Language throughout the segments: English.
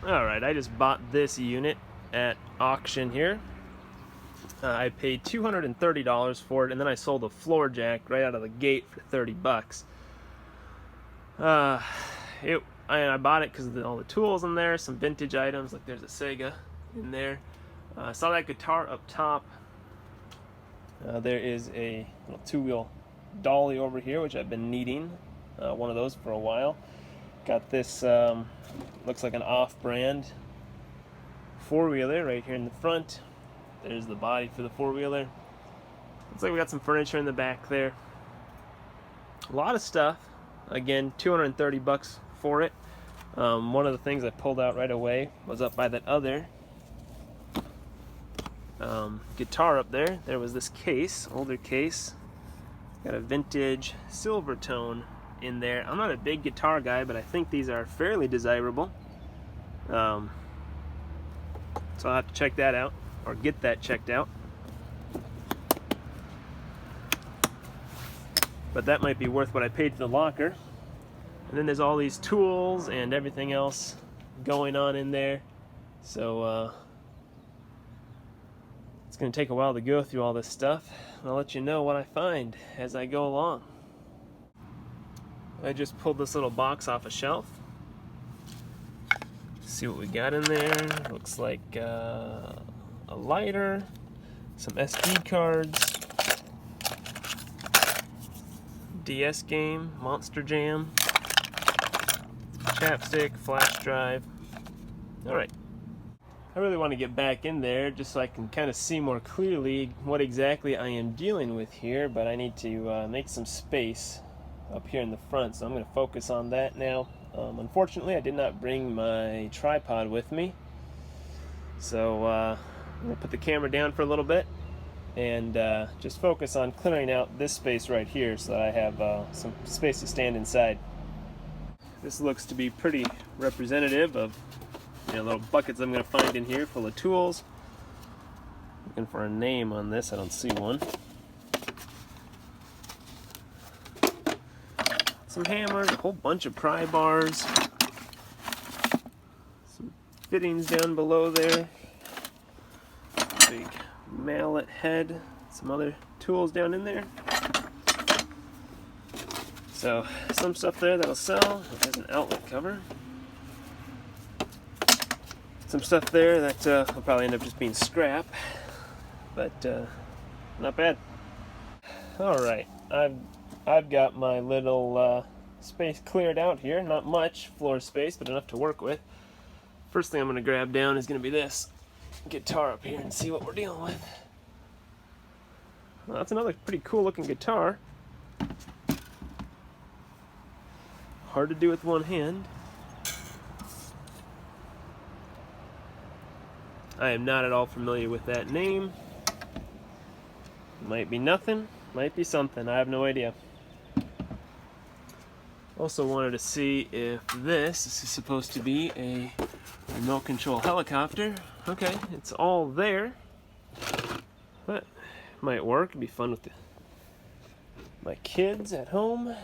Alright, I just bought this unit at auction here. I paid $230 for it, and then I sold a floor jack right out of the gate for 30 bucks. I bought it because of all the tools in there, some vintage items, like there's a Sega in there. I saw that guitar up top. There is a little two-wheel dolly over here, which I've been needing one of those for a while. Got this, looks like an off-brand four-wheeler right here in the front. There's the body for the four-wheeler. Looks like we got some furniture in the back there. A lot of stuff. Again, 230 bucks for it. One of the things I pulled out right away was up by that other guitar up there. There was this case, older case. Got a vintage silver tone in there. I'm not a big guitar guy, but I think these are fairly desirable. So I'll have to check that out, or get that checked out. But that might be worth what I paid for the locker. And then there's all these tools and everything else going on in there. So it's going to take a while to go through all this stuff. And I'll let you know what I find as I go along. I just pulled this little box off a shelf. See what we got in there. Looks like a lighter, some SD cards, DS game, Monster Jam, chapstick, flash drive. Alright. I really want to get back in there just so I can kind of see more clearly what exactly I am dealing with here, but I need to make some space up here in the front, so I'm going to focus on that now. Unfortunately, I did not bring my tripod with me, so I'm going to put the camera down for a little bit and just focus on clearing out this space right here so that I have some space to stand inside. This looks to be pretty representative of little buckets I'm going to find in here full of tools. Looking for a name on this, I don't see one. Some hammers, a whole bunch of pry bars, some fittings down below there, big mallet head, some other tools down in there. So some stuff there that'll sell. There's an outlet cover. Some stuff there that will probably end up just being scrap, but not bad. Alright, I've got my little space cleared out here. Not much floor space, but enough to work with. First thing I'm going to grab down is going to be this guitar up here and see what we're dealing with. Well, that's another pretty cool looking guitar. Hard to do with one hand. I am not at all familiar with that name. Might be nothing, might be something, I have no idea. Also wanted to see if this is supposed to be a remote control helicopter. Okay, it's all there, but might work. It'd be fun with my kids at home.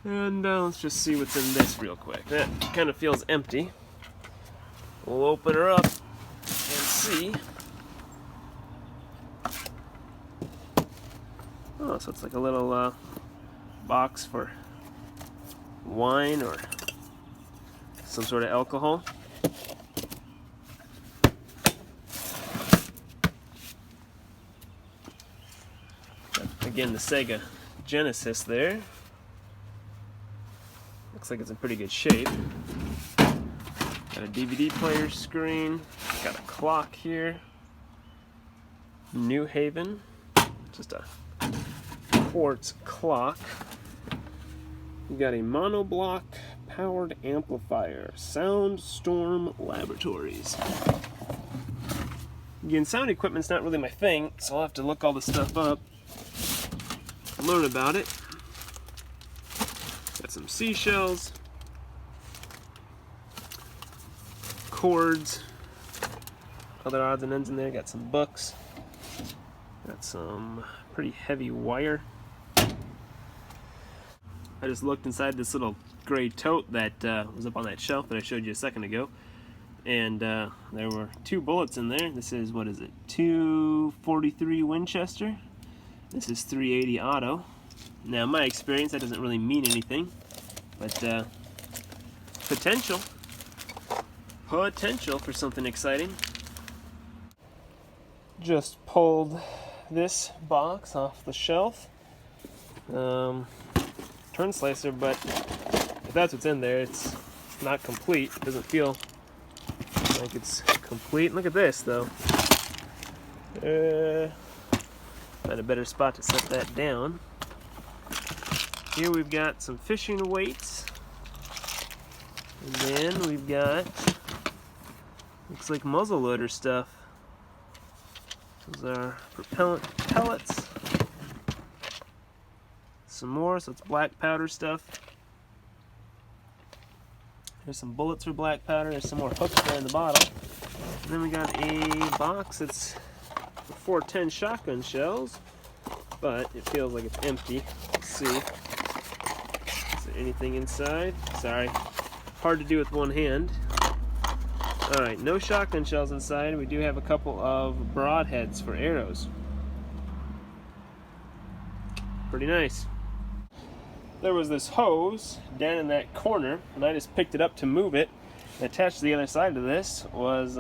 And let's just see what's in this real quick. That kind of feels empty. We'll open her up and see. Oh, so it's like a little box for wine or some sort of alcohol. Again, the Sega Genesis there. Looks like it's in pretty good shape. Got a DVD player screen. Got a clock here. New Haven. Just a quartz clock. You got a monoblock powered amplifier. Soundstorm Laboratories. Again, sound equipment's not really my thing, so I'll have to look all this stuff up, learn about it. Got some seashells, cords, other odds and ends in there. Got some books. Got some pretty heavy wire. I just looked inside this little gray tote that was up on that shelf that I showed you a second ago. And there were 2 bullets in there. This is, what is it, 243 Winchester. This is 380 auto. Now, in my experience, that doesn't really mean anything, but potential for something exciting. Just pulled this box off the shelf. Turn slicer, but if that's what's in there, it's not complete. It doesn't feel like it's complete. Look at this, though. Find a better spot to set that down. Here we've got some fishing weights. And then we've got, looks like muzzle loader stuff. Those are propellant pellets. Some more, so it's black powder stuff. There's some bullets for black powder. There's some more hooks there in the bottom. And then we got a box that's for 410 shotgun shells, but it feels like it's empty. Let's see. Is there anything inside? Sorry, hard to do with one hand. Alright, no shotgun shells inside. We do have a couple of broadheads for arrows. Pretty nice. There was this hose down in that corner, and I just picked it up to move it. And attached to the other side of this was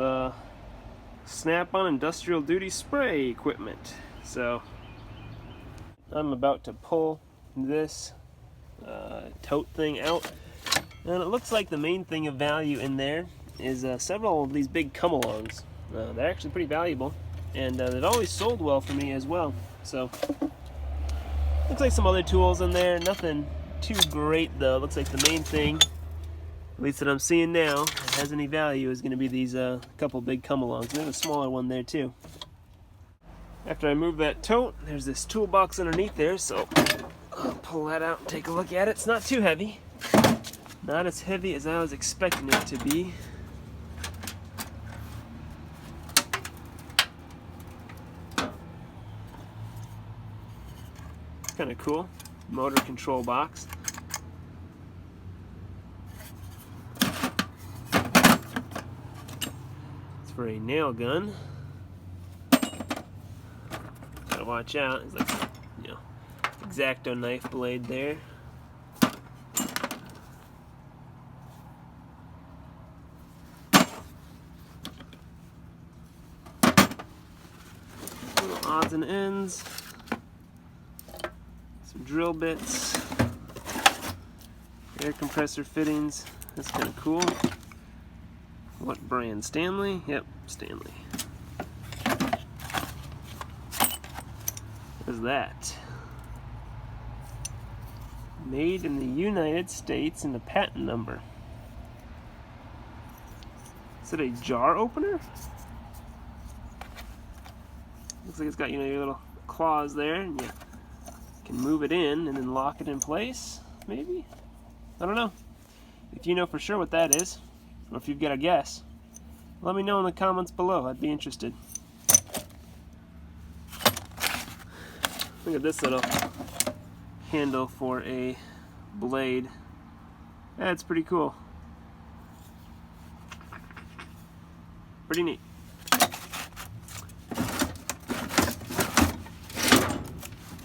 Snap-on industrial duty spray equipment. So I'm about to pull this tote thing out, and it looks like the main thing of value in there is several of these big come-alongs. They're actually pretty valuable, and they've always sold well for me as well. So looks like some other tools in there, nothing too great though. Looks like the main thing, at least that I'm seeing now, that has any value is going to be these couple big come-alongs. There's a smaller one there too. After I move that tote, there's this toolbox underneath there, so I'll pull that out and take a look at it. It's not too heavy. Not as heavy as I was expecting it to be. Kind of cool. Motor control box. It's for a nail gun. Gotta watch out. It's like, you know, X-Acto knife blade there. Little odds and ends. Some drill bits, air compressor fittings. That's kind of cool. What brand? Stanley? Yep, Stanley. What is that? Made in the United States and the patent number. Is it a jar opener? Looks like it's got, you know, your little claws there, and you can move it in and then lock it in place, maybe? I don't know. If you know for sure what that is, or if you've got a guess, let me know in the comments below. I'd be interested. Look at this little handle for a blade. That's pretty cool. Pretty neat.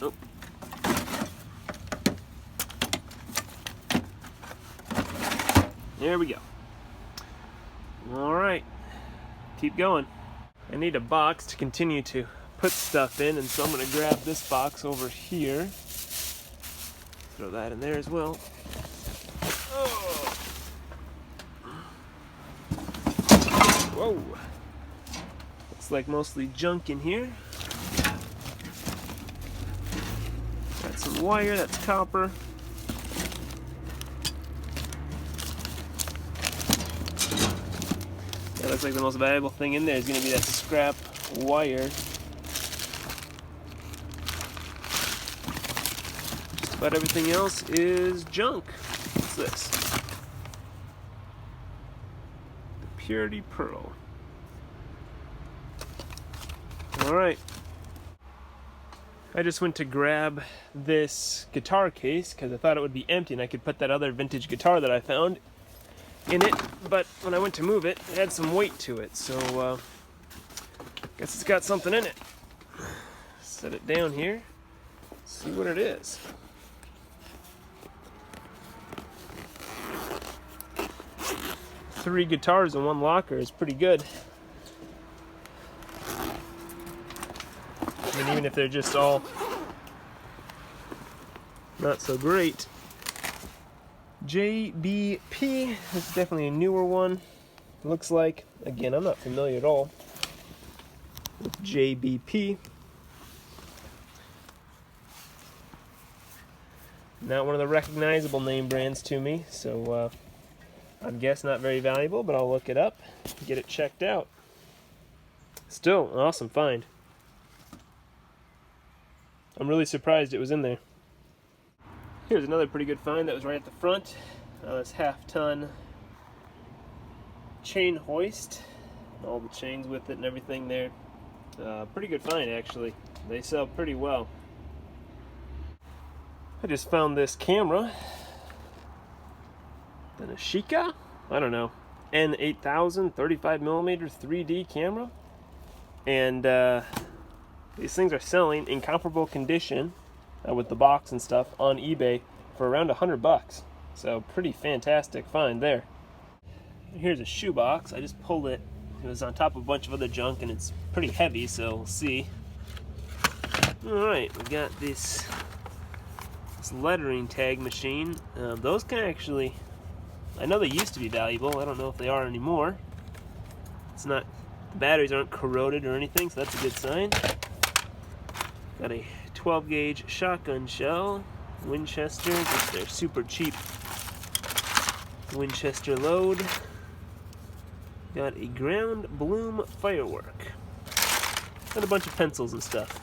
Oh. There we go. Alright, keep going. I need a box to continue to put stuff in, and so I'm going to grab this box over here. Throw that in there as well. Oh. Whoa. Looks like mostly junk in here. Got some wire, that's copper. That looks like the most valuable thing in there is going to be that scrap wire. Just about everything else is junk. What's this? The Purity Pearl. Alright. I just went to grab this guitar case because I thought it would be empty and I could put that other vintage guitar that I found in it, but when I went to move it, it had some weight to it, so guess it's got something in it. Set it down here, see what it is. Three guitars in one locker is pretty good. I mean, even if they're just all not so great. JBP is definitely a newer one. Looks like, again, I'm not familiar at all with JBP. Not one of the recognizable name brands to me, so I guess not very valuable, but I'll look it up and get it checked out. Still an awesome find. I'm really surprised it was in there. Here's another pretty good find that was right at the front. This half-ton chain hoist. All the chains with it and everything there. Pretty good find, actually. They sell pretty well. I just found this camera. The Nishika? I don't know. N8000 35mm 3D camera. And these things are selling in comparable condition with the box and stuff on eBay for around $100. So pretty fantastic find there. Here's a shoebox. I just pulled it. It was on top of a bunch of other junk and it's pretty heavy, so we'll see. Alright, we got this lettering tag machine. Those can actually, I know they used to be valuable. I don't know if they are anymore. It's not, the batteries aren't corroded or anything, so that's a good sign. Got a 12 gauge shotgun shell, Winchester, just their super cheap Winchester load. Got a ground bloom firework. And a bunch of pencils and stuff.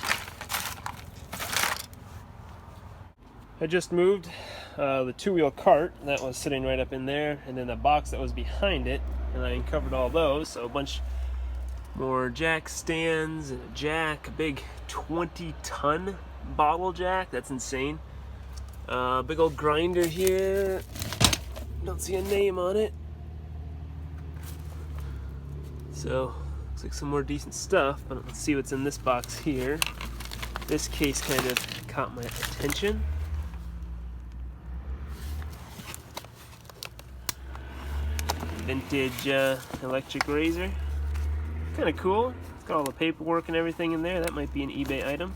I just moved the two-wheel cart that was sitting right up in there, and then the box that was behind it, and I uncovered all those, so a bunch more jack stands and a jack, a big 20-ton bottle jack. That's insane. Big old grinder here. Don't see a name on it. So looks like some more decent stuff, but let's see what's in this box here. This case kind of caught my attention. Vintage electric razor. Kind of cool. It's got all the paperwork and everything in there. That might be an eBay item.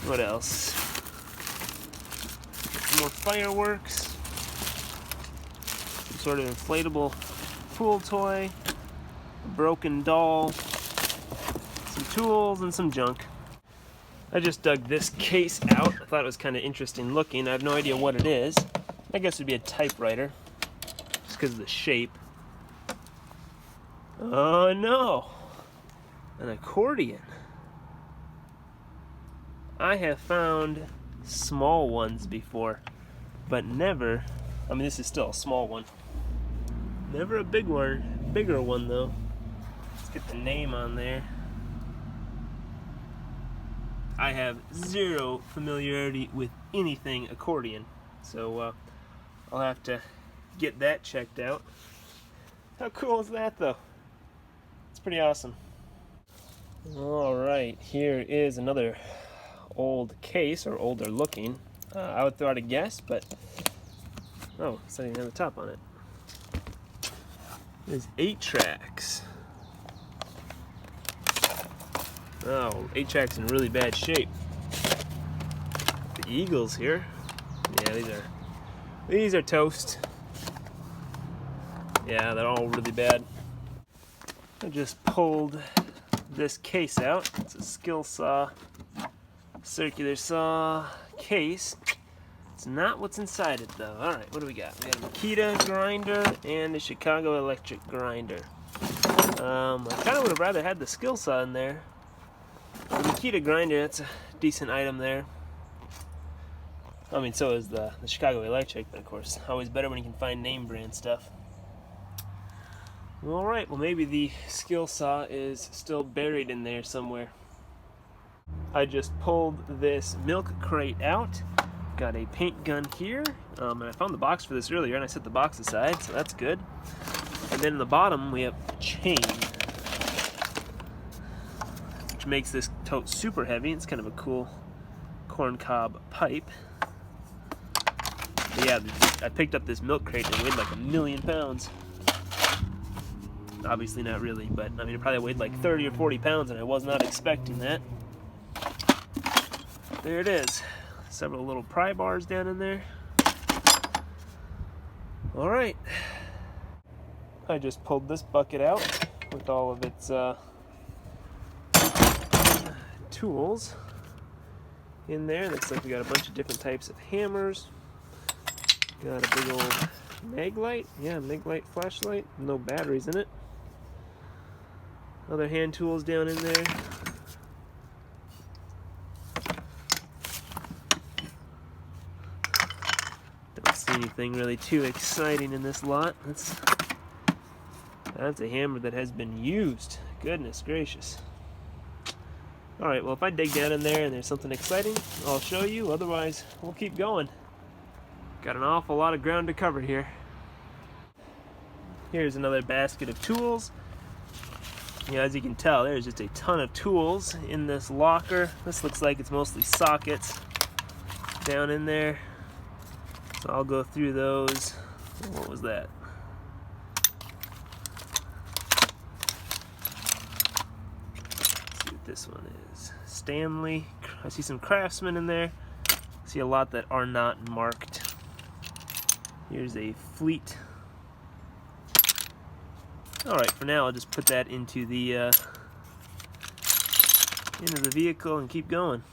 What else? Some more fireworks. Some sort of inflatable pool toy. A broken doll. Some tools and some junk. I just dug this case out. I thought it was kind of interesting looking. I have no idea what it is. I guess it would be a typewriter. Just because of the shape. Oh no! An accordion. I have found small ones before, but never, I mean this is still a small one. Never a big one, bigger one though. Let's get the name on there. I have zero familiarity with anything accordion, so I'll have to get that checked out. How cool is that though? It's pretty awesome. Alright, here is another old case, or older looking. I would throw out a guess, but oh, it's not even have the top on it. There's 8 tracks. Oh, 8 tracks in really bad shape. The Eagles here. Yeah, these are toast. Yeah, they're all really bad. I just pulled this case out. It's a skill saw, circular saw case. It's not what's inside it though. Alright, what do we got? We got a Makita grinder and a Chicago electric grinder. I kind of would have rather had the skill saw in there. The Makita grinder, that's a decent item there. I mean, so is the Chicago electric, but of course, always better when you can find name brand stuff. Alright, well maybe the skill saw is still buried in there somewhere. I just pulled this milk crate out. Got a paint gun here, and I found the box for this earlier, and I set the box aside, so that's good. And then in the bottom we have a chain, which makes this tote super heavy. It's kind of a cool corncob pipe. But yeah, I picked up this milk crate and it weighed like 1,000,000 pounds. Obviously not really, but I mean it probably weighed like 30 or 40 pounds, and I was not expecting that. There it is. Several little pry bars down in there. All right. I just pulled this bucket out with all of its tools in there. Looks like we got a bunch of different types of hammers. Got a big old mag light. Yeah, mag light flashlight. No batteries in it. Other hand tools down in there. Don't see anything really too exciting in this lot. That's a hammer that has been used. Goodness gracious. Alright, well if I dig down in there and there's something exciting, I'll show you. Otherwise, we'll keep going. Got an awful lot of ground to cover here. Here's another basket of tools. Yeah, as you can tell, there's just a ton of tools in this locker. This looks like it's mostly sockets down in there. So I'll go through those. What was that? Let's see what this one is. Stanley. I see some Craftsman in there. I see a lot that are not marked. Here's a Fleet. Alright, for now I'll just put that into the vehicle and keep going.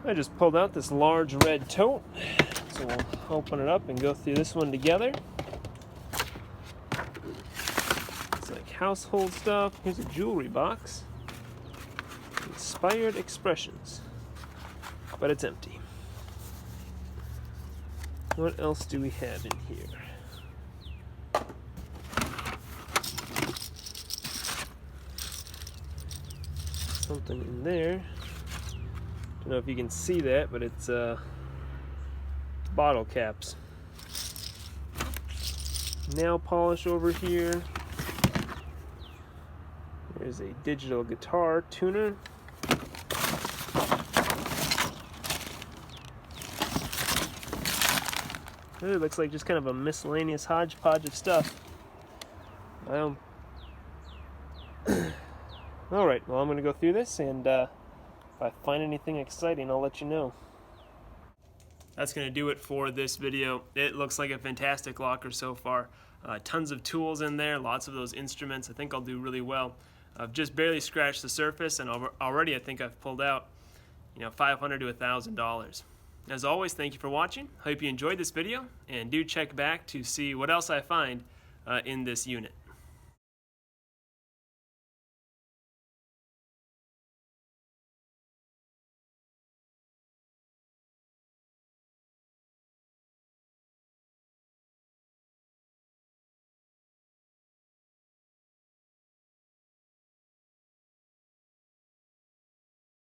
I just pulled out this large red tote, so we'll open it up and go through this one together. It's like household stuff. Here's a jewelry box. Inspired Expressions. But it's empty. What else do we have in here? Something in there. Don't know if you can see that, but it's bottle caps. Nail polish over here. There's a digital guitar tuner. It looks like just kind of a miscellaneous hodgepodge of stuff. Alright, well I'm going to go through this, and if I find anything exciting, I'll let you know. That's going to do it for this video. It looks like a fantastic locker so far. Tons of tools in there, lots of those instruments. I think I'll do really well. I've just barely scratched the surface, and already I think I've pulled out, $500 to $1,000. As always, thank you for watching. Hope you enjoyed this video, and do check back to see what else I find in this unit.